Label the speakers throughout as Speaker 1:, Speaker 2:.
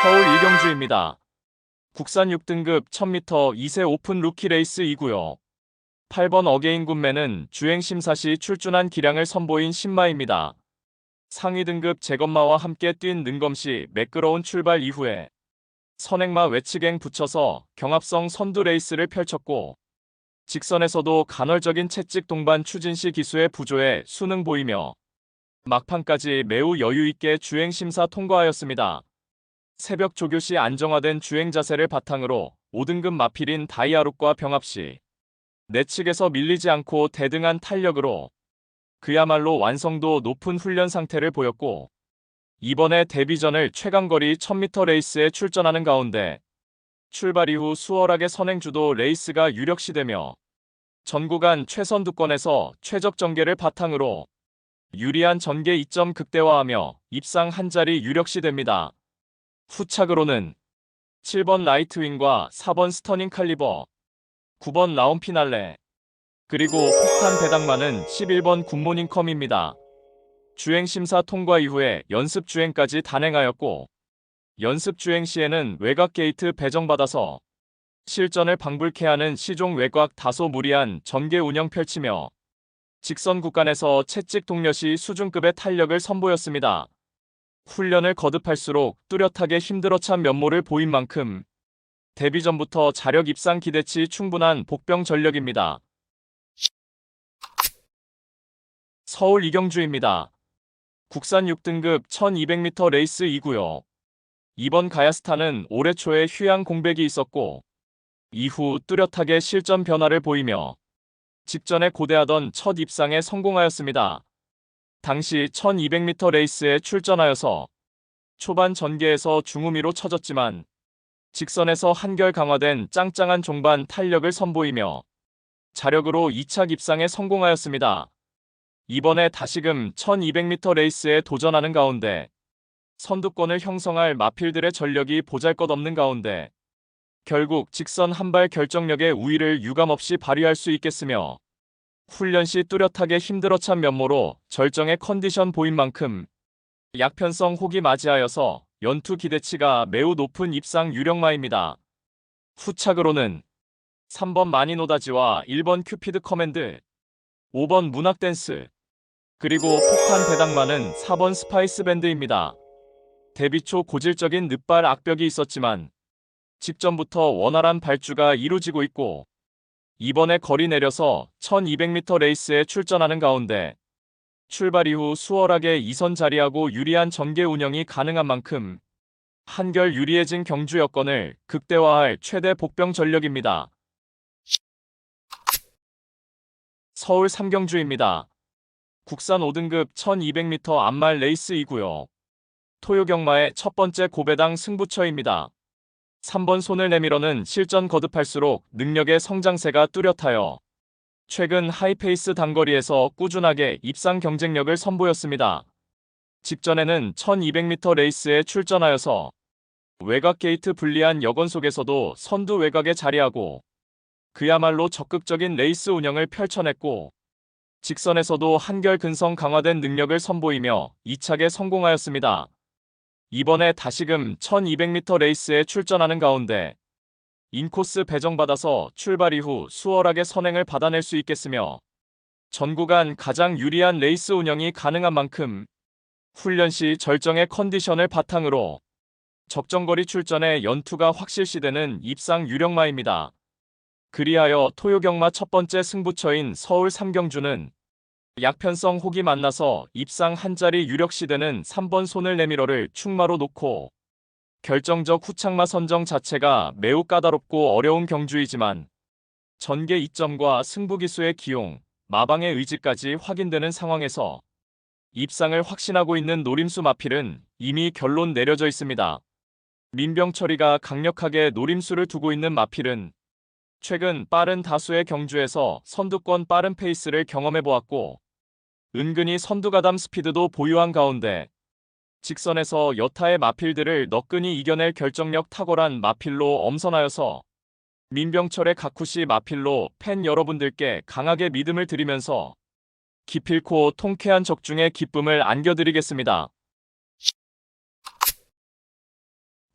Speaker 1: 서울 일경주입니다. 국산 6등급 1000m 2세 오픈 루키 레이스 2구요. 8번 어게인 군매는 주행 심사 시 출준한 기량을 선보인 신마입니다. 상위 등급 재건마와 함께 뛴 능검시 매끄러운 출발 이후에 선행마 외측행 붙여서 경합성 선두 레이스를 펼쳤고, 직선에서도 간헐적인 채찍 동반 추진시 기수의 부조에 수능 보이며 막판까지 매우 여유있게 주행 심사 통과하였습니다. 새벽 조교 시 안정화된 주행 자세를 바탕으로 5등급 마필인 다이아룩과 병합시 내측에서 밀리지 않고 대등한 탄력으로 그야말로 완성도 높은 훈련 상태를 보였고, 이번에 데뷔전을 최강거리 1000m 레이스에 출전하는 가운데 출발 이후 수월하게 선행주도 레이스가 유력시되며 전 구간 최선두권에서 최적 전개를 바탕으로 유리한 전개 이점 극대화하며 입상 한 자리 유력시됩니다. 후착으로는 7번 라이트윙과 4번 스터닝 칼리버, 9번 라온 피날레, 그리고 폭탄 배당마는 11번 굿모닝 컴입니다. 주행심사 통과 이후에 연습주행까지 단행하였고, 연습주행 시에는 외곽 게이트 배정받아서 실전을 방불케 하는 시종 외곽 다소 무리한 전개 운영 펼치며 직선 구간에서 채찍 동료 시 수준급의 탄력을 선보였습니다. 훈련을 거듭할수록 뚜렷하게 힘들어찬 면모를 보인 만큼 데뷔 전부터 자력 입상 기대치 충분한 복병 전력입니다. 서울 이경주입니다. 국산 6등급 1200m 레이스 2구요. 이번 가야스타는 올해 초에 휴양 공백이 있었고, 이후 뚜렷하게 실전 변화를 보이며 직전에 고대하던 첫 입상에 성공하였습니다. 당시 1200m 레이스에 출전하여서 초반 전개에서 중후미로 쳐졌지만 직선에서 한결 강화된 짱짱한 종반 탄력을 선보이며 자력으로 2착 입상에 성공하였습니다. 이번에 다시금 1200m 레이스에 도전하는 가운데 선두권을 형성할 마필들의 전력이 보잘것없는 가운데 결국 직선 한발 결정력의 우위를 유감없이 발휘할 수 있겠으며, 훈련 시 뚜렷하게 힘들어찬 면모로 절정의 컨디션 보인 만큼 약편성 혹이 맞이하여서 연투 기대치가 매우 높은 입상 유력마입니다. 후착으로는 3번 마니노다지와 1번 큐피드 커맨드, 5번 문학댄스, 그리고 폭탄 배당마는 4번 스파이스 밴드입니다. 데뷔 초 고질적인 늑발 악벽이 있었지만 직전부터 원활한 발주가 이루어지고 있고, 이번에 거리 내려서 1200m 레이스에 출전하는 가운데 출발 이후 수월하게 2선 자리하고 유리한 전개 운영이 가능한 만큼 한결 유리해진 경주 여건을 극대화할 최대 복병 전력입니다. 서울 삼경주입니다. 국산 5등급 1200m 암말 레이스 2구요. 토요경마의 첫 번째 고배당 승부처입니다. 3번 손을 내밀어는 실전 거듭할수록 능력의 성장세가 뚜렷하여 최근 하이페이스 단거리에서 꾸준하게 입상 경쟁력을 선보였습니다. 직전에는 1200m 레이스에 출전하여서 외곽 게이트 불리한 여건 속에서도 선두 외곽에 자리하고 그야말로 적극적인 레이스 운영을 펼쳐냈고, 직선에서도 한결 근성 강화된 능력을 선보이며 2착에 성공하였습니다. 이번에 다시금 1200m 레이스에 출전하는 가운데 인코스 배정받아서 출발 이후 수월하게 선행을 받아낼 수 있겠으며 전 구간 가장 유리한 레이스 운영이 가능한 만큼 훈련 시 절정의 컨디션을 바탕으로 적정거리 출전에 연투가 확실시되는 입상 유력마입니다. 그리하여 토요경마 첫 번째 승부처인 서울 삼경주는 약편성 혹이 만나서 입상 한 자리 유력시되는 3번 손을 내밀어를 축마로 놓고 결정적 후착마 선정 자체가 매우 까다롭고 어려운 경주이지만 전개 이점과 승부기수의 기용, 마방의 의지까지 확인되는 상황에서 입상을 확신하고 있는 노림수 마필은 이미 결론 내려져 있습니다. 민병철이가 강력하게 노림수를 두고 있는 마필은 최근 빠른 다수의 경주에서 선두권 빠른 페이스를 경험해보았고, 은근히 선두가담 스피드도 보유한 가운데 직선에서 여타의 마필들을 너끈히 이겨낼 결정력 탁월한 마필로 엄선하여서 민병철의 가쿠시 마필로 팬 여러분들께 강하게 믿음을 드리면서 기필코 통쾌한 적중의 기쁨을 안겨드리겠습니다.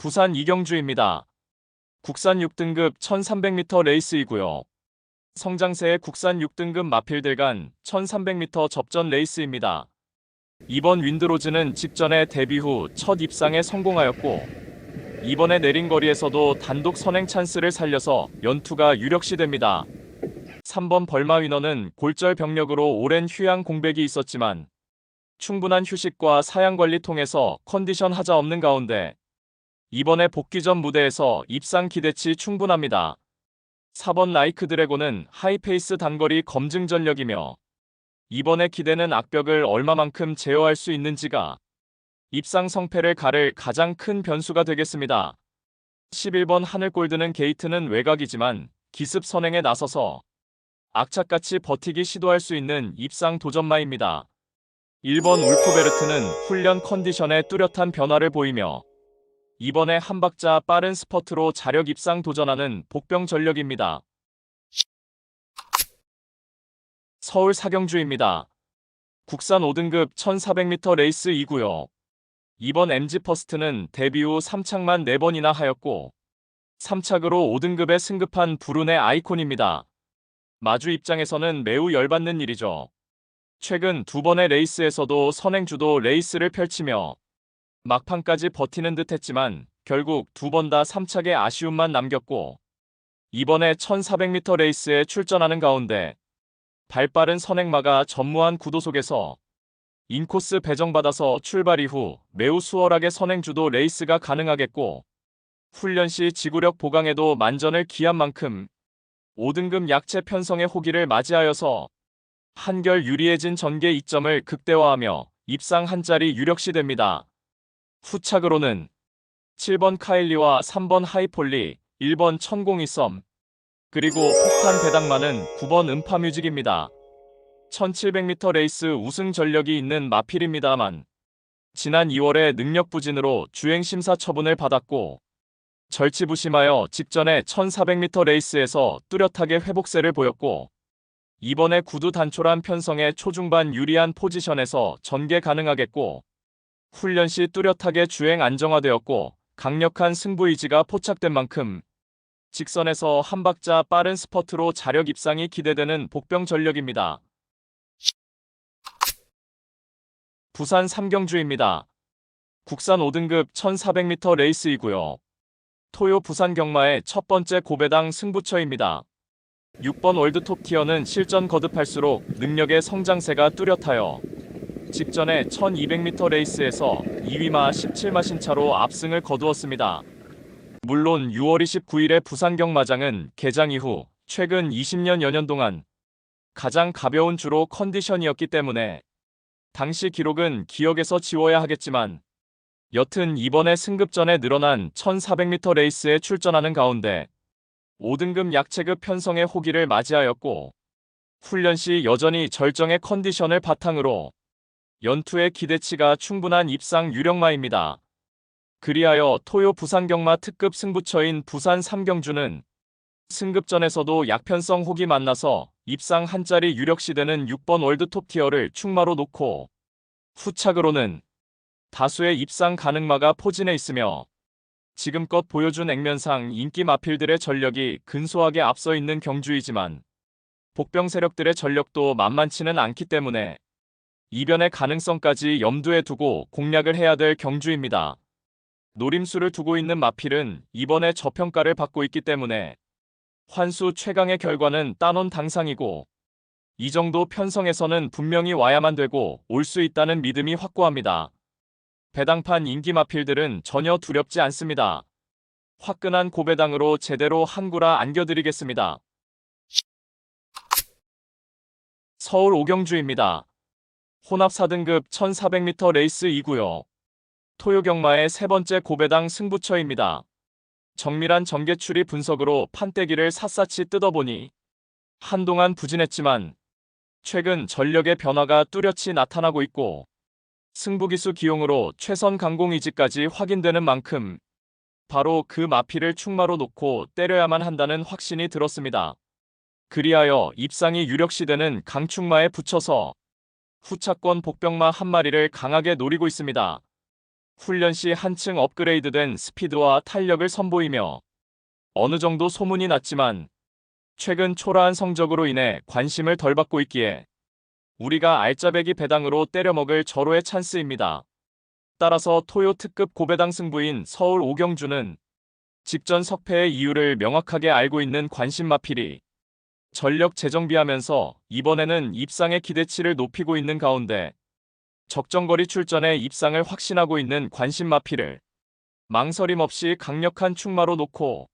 Speaker 1: 부산 이경주입니다. 국산 6등급 1300m 레이스이고요. 성장세의 국산 6등급 마필들 간 1300m 접전 레이스입니다. 이번 윈드로즈는 직전에 데뷔 후 첫 입상에 성공하였고 이번에 내린 거리에서도 단독 선행 찬스를 살려서 연투가 유력시됩니다. 3번 벌마 위너는 골절 병력으로 오랜 휴양 공백이 있었지만 충분한 휴식과 사양 관리 통해서 컨디션 하자 없는 가운데 이번에 복귀 전 무대에서 입상 기대치 충분합니다. 4번 라이크 드래곤은 하이페이스 단거리 검증 전력이며 이번에 기대는 악벽을 얼마만큼 제어할 수 있는지가 입상 성패를 가를 가장 큰 변수가 되겠습니다. 11번 하늘골드는 게이트는 외곽이지만 기습 선행에 나서서 악착같이 버티기 시도할 수 있는 입상 도전마입니다. 1번 울프베르트는 훈련 컨디션에 뚜렷한 변화를 보이며 이번에 한 박자 빠른 스퍼트로 자력 입상 도전하는 복병 전력입니다. 서울 사경주입니다. 국산 5등급 1400m 레이스이고요. 이번 MG퍼스트는 데뷔 후 3착만 4번이나 하였고 3착으로 5등급에 승급한 불운의 아이콘입니다. 마주 입장에서는 매우 열받는 일이죠. 최근 2번의 레이스에서도 선행주도 레이스를 펼치며 막판까지 버티는 듯 했지만 결국 2번 다 3착에 아쉬움만 남겼고 이번에 1400m 레이스에 출전하는 가운데 발빠른 선행마가 전무한 구도 속에서 인코스 배정받아서 출발 이후 매우 수월하게 선행주도 레이스가 가능하겠고 훈련 시 지구력 보강에도 만전을 기한 만큼 5등급 약체 편성의 호기를 맞이하여서 한결 유리해진 전개 이점을 극대화하며 입상 한 자리 유력시됩니다. 후착으로는 7번 카일리와 3번 하이폴리, 1번 천공이썸, 그리고 폭탄 배당마는 9번 음파뮤직입니다. 1700m 레이스 우승 전력이 있는 마필입니다만 지난 2월에 능력 부진으로 주행 심사 처분을 받았고 절치부심하여 직전에 1400m 레이스에서 뚜렷하게 회복세를 보였고 이번에 구두 단촐한 편성에 초중반 유리한 포지션에서 전개 가능하겠고 훈련 시 뚜렷하게 주행 안정화되었고 강력한 승부 의지가 포착된 만큼 직선에서 한 박자 빠른 스퍼트로 자력 입상이 기대되는 복병 전력입니다. 부산 삼경주입니다. 국산 5등급 1400m 레이스이고요. 토요 부산 경마의 첫 번째 고배당 승부처입니다. 6번 월드톱 티어는 실전 거듭할수록 능력의 성장세가 뚜렷하여 직전에 1200m 레이스에서 2위마 17마 신차로 압승을 거두었습니다. 물론 6월 29일의 부산 경마장은 개장 이후 최근 20년 여년 동안 가장 가벼운 주로 컨디션이었기 때문에 당시 기록은 기억에서 지워야 하겠지만 여튼 이번에 승급전에 늘어난 1400m 레이스에 출전하는 가운데 5등급 약체급 편성의 호기를 맞이하였고 훈련 시 여전히 절정의 컨디션을 바탕으로 연투의 기대치가 충분한 입상 유력마입니다. 그리하여 토요 부산경마 특급 승부처인 부산 삼경주는 승급전에서도 약편성 호기 만나서 입상 한 자리 유력시되는 6번 월드톱 티어를 충마로 놓고 후착으로는 다수의 입상 가능마가 포진해 있으며 지금껏 보여준 액면상 인기 마필들의 전력이 근소하게 앞서 있는 경주이지만 복병 세력들의 전력도 만만치는 않기 때문에 이변의 가능성까지 염두에 두고 공략을 해야 될 경주입니다. 노림수를 두고 있는 마필은 이번에 저평가를 받고 있기 때문에 환수 최강의 결과는 따놓은 당상이고 이 정도 편성에서는 분명히 와야만 되고 올 수 있다는 믿음이 확고합니다. 배당판 인기 마필들은 전혀 두렵지 않습니다. 화끈한 고배당으로 제대로 한구라 안겨드리겠습니다. 서울 오경주입니다. 혼합 4등급 1400m 레이스이고요. 토요경마의 세 번째 고배당 승부처입니다. 정밀한 전개추리 분석으로 판때기를 샅샅이 뜯어보니 한동안 부진했지만 최근 전력의 변화가 뚜렷이 나타나고 있고 승부기수 기용으로 최선 강공의지까지 확인되는 만큼 바로 그 마필을 충마로 놓고 때려야만 한다는 확신이 들었습니다. 그리하여 입상이 유력시되는 강충마에 붙여서 후차권 복병마 한 마리를 강하게 노리고 있습니다. 훈련 시 한층 업그레이드된 스피드와 탄력을 선보이며 어느 정도 소문이 났지만 최근 초라한 성적으로 인해 관심을 덜 받고 있기에 우리가 알짜배기 배당으로 때려먹을 절호의 찬스입니다. 따라서 토요 특급 고배당 승부인 서울 오경주는 직전 석패의 이유를 명확하게 알고 있는 관심마필이 전력 재정비하면서 이번에는 입상의 기대치를 높이고 있는 가운데 적정거리 출전에 입상을 확신하고 있는 관심마필을 망설임 없이 강력한 충마로 놓고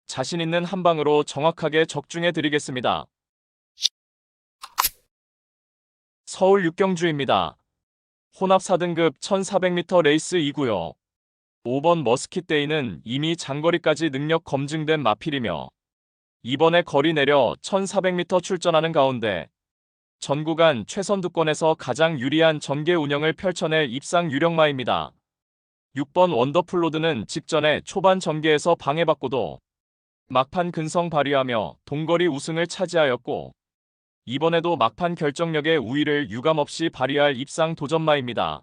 Speaker 1: 자신 있는 한 방으로 정확하게 적중해 드리겠습니다. 서울 육경주입니다. 혼합 4등급 1400m 레이스 2구요. 5번 머스킷데이는 이미 장거리까지 능력 검증된 마필이며 이번에 거리 내려 1400m 출전하는 가운데 전 구간 최선두권에서 가장 유리한 전개 운영을 펼쳐낼 입상 유력마입니다. 6번 원더풀로드는 직전에 초반 전개에서 방해받고도 막판 근성 발휘하며 동거리 우승을 차지하였고 이번에도 막판 결정력의 우위를 유감없이 발휘할 입상 도전마입니다.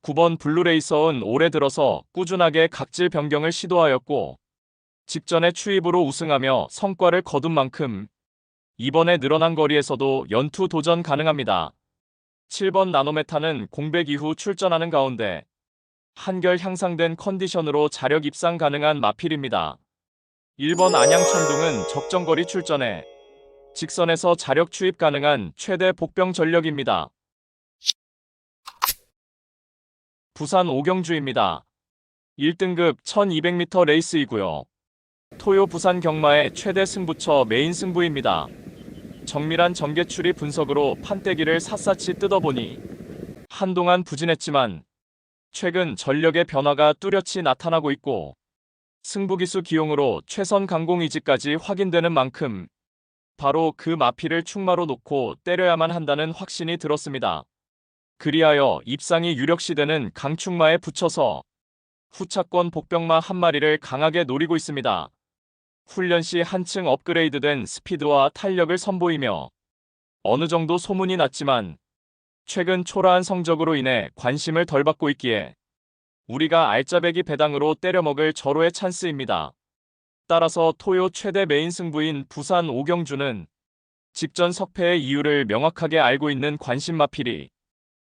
Speaker 1: 9번 블루레이서는 올해 들어서 꾸준하게 각질 변경을 시도하였고 직전에 추입으로 우승하며 성과를 거둔 만큼 이번에 늘어난 거리에서도 연투 도전 가능합니다. 7번 나노메타는 공백 이후 출전하는 가운데 한결 향상된 컨디션으로 자력 입상 가능한 마필입니다. 1번 안양천둥은 적정거리 출전에 직선에서 자력 추입 가능한 최대 복병 전력입니다. 부산 오경주입니다. 1등급 1200m 레이스이고요. 토요 부산 경마의 최대 승부처 메인 승부입니다. 정밀한 전개 추리 분석으로 판때기를 샅샅이 뜯어보니 한동안 부진했지만 최근 전력의 변화가 뚜렷이 나타나고 있고 승부기수 기용으로 최선 강공 의지까지 확인되는 만큼 바로 그 마필을 충마로 놓고 때려야만 한다는 확신이 들었습니다. 그리하여 입상이 유력시되는 강충마에 붙여서 후차권 복병마 한 마리를 강하게 노리고 있습니다. 훈련 시 한층 업그레이드된 스피드와 탄력을 선보이며 어느 정도 소문이 났지만 최근 초라한 성적으로 인해 관심을 덜 받고 있기에 우리가 알짜배기 배당으로 때려먹을 절호의 찬스입니다. 따라서 토요 최대 메인 승부인 부산 오경주는 직전 석패의 이유를 명확하게 알고 있는 관심마필이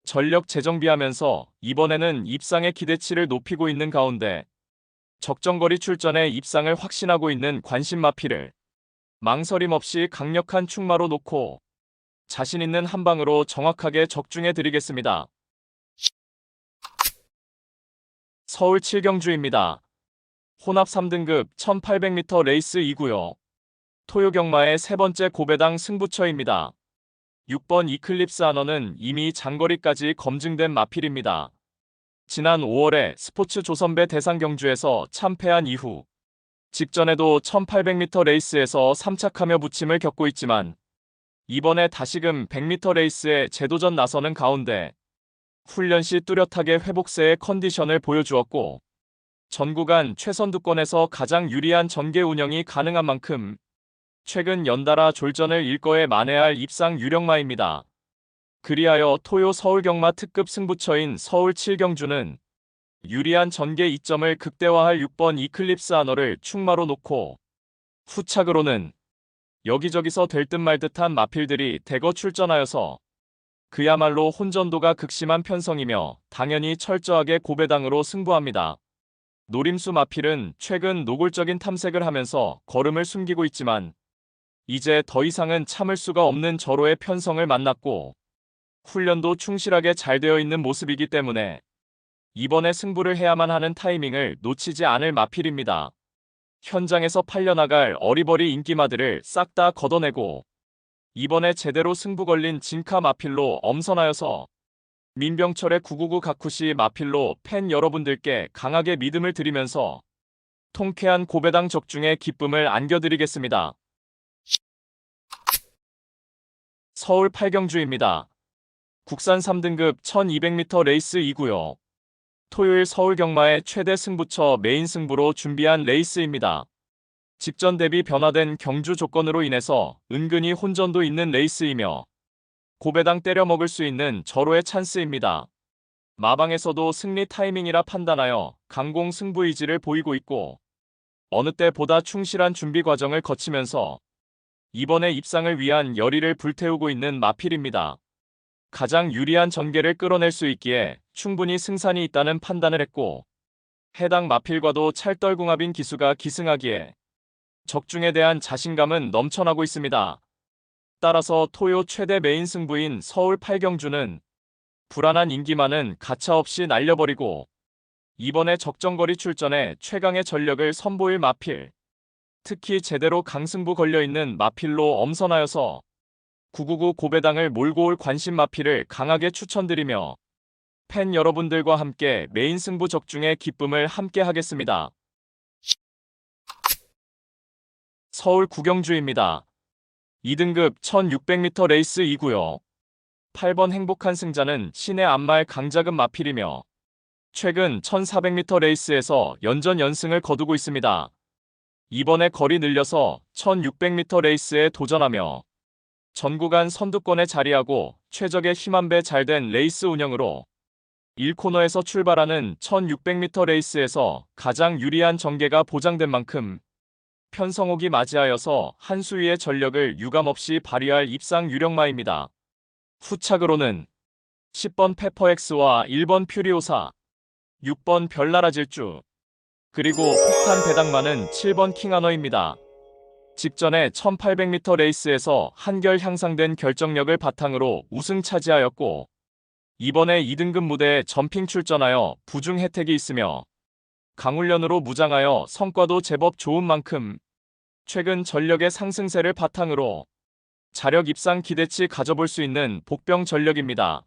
Speaker 1: 전력 재정비하면서 이번에는 입상의 기대치를 높이고 있는 가운데 적정거리 출전에 입상을 확신하고 있는 관심마필을 망설임 없이 강력한 충마로 놓고 자신 있는 한 방으로 정확하게 적중해 드리겠습니다. 서울 칠경주입니다. 혼합 3등급 1800m 레이스 2구요. 토요 경마의 세 번째 고배당 승부처입니다. 6번 이클립스 아너는 이미 장거리까지 검증된 마필입니다. 지난 5월에 스포츠 조선배 대상 경주에서 참패한 이후 직전에도 1800m 레이스에서 3착하며 부침을 겪고 있지만 이번에 다시금 100m 레이스에 재도전 나서는 가운데 훈련 시 뚜렷하게 회복세의 컨디션을 보여주었고 전 구간 최선두권에서 가장 유리한 전개 운영이 가능한 만큼 최근 연달아 졸전을 일거에 만회할 입상 유력마입니다. 그리하여 토요 서울경마 특급 승부처인 서울 7경주는 유리한 전개 이점을 극대화할 6번 이클립스 아너를 충마로 놓고 후착으로는 여기저기서 될 듯 말 듯한 마필들이 대거 출전하여서 그야말로 혼전도가 극심한 편성이며 당연히 철저하게 고배당으로 승부합니다. 노림수 마필은 최근 노골적인 탐색을 하면서 걸음을 숨기고 있지만 이제 더 이상은 참을 수가 없는 절호의 편성을 만났고 훈련도 충실하게 잘 되어 있는 모습이기 때문에 이번에 승부를 해야만 하는 타이밍을 놓치지 않을 마필입니다. 현장에서 팔려나갈 어리버리 인기마들을 싹 다 걷어내고 이번에 제대로 승부 걸린 진카 마필로 엄선하여서 민병철의 999 가쿠시 마필로 팬 여러분들께 강하게 믿음을 드리면서 통쾌한 고배당 적중의 기쁨을 안겨드리겠습니다. 서울 8경주입니다. 국산 3등급 1200m 레이스 2구요. 토요일 서울 경마의 최대 승부처 메인 승부로 준비한 레이스입니다. 직전 대비 변화된 경주 조건으로 인해서 은근히 혼전도 있는 레이스이며 고배당 때려 먹을 수 있는 절호의 찬스입니다. 마방에서도 승리 타이밍이라 판단하여 강공 승부 의지를 보이고 있고 어느 때보다 충실한 준비 과정을 거치면서 이번에 입상을 위한 열의를 불태우고 있는 마필입니다. 가장 유리한 전개를 끌어낼 수 있기에 충분히 승산이 있다는 판단을 했고 해당 마필과도 찰떨궁합인 기수가 기승하기에 적중에 대한 자신감은 넘쳐나고 있습니다. 따라서 토요 최대 메인 승부인 서울 8경주는 불안한 인기만은 가차없이 날려버리고 이번에 적정거리 출전에 최강의 전력을 선보일 마필, 특히 제대로 강승부 걸려있는 마필로 엄선하여서 999 고배당을 몰고 올 관심 마필을 강하게 추천드리며 팬 여러분들과 함께 메인 승부 적중의 기쁨을 함께 하겠습니다. 서울 구경주입니다. 2등급 1600m 레이스 2구요. 8번 행복한 승자는 신의 안말 강자급 마필이며 최근 1400m 레이스에서 연전연승을 거두고 있습니다. 이번에 거리 늘려서 1600m 레이스에 도전하며 전구간 선두권에 자리하고 최적의 힘안배 잘된 레이스 운영으로 1코너에서 출발하는 1600m 레이스에서 가장 유리한 전개가 보장된 만큼 편성옥이 맞이하여서 한 수위의 전력을 유감없이 발휘할 입상 유력마입니다. 후착으로는 10번 페퍼엑스와 1번 퓨리오사, 6번 별나라 질주, 그리고 폭탄 배당마는 7번 킹하너입니다. 직전에 1800m 레이스에서 한결 향상된 결정력을 바탕으로 우승 차지하였고 이번에 2등급 무대에 점핑 출전하여 부중 혜택이 있으며 강훈련으로 무장하여 성과도 제법 좋은 만큼 최근 전력의 상승세를 바탕으로 자력 입상 기대치 가져볼 수 있는 복병 전력입니다.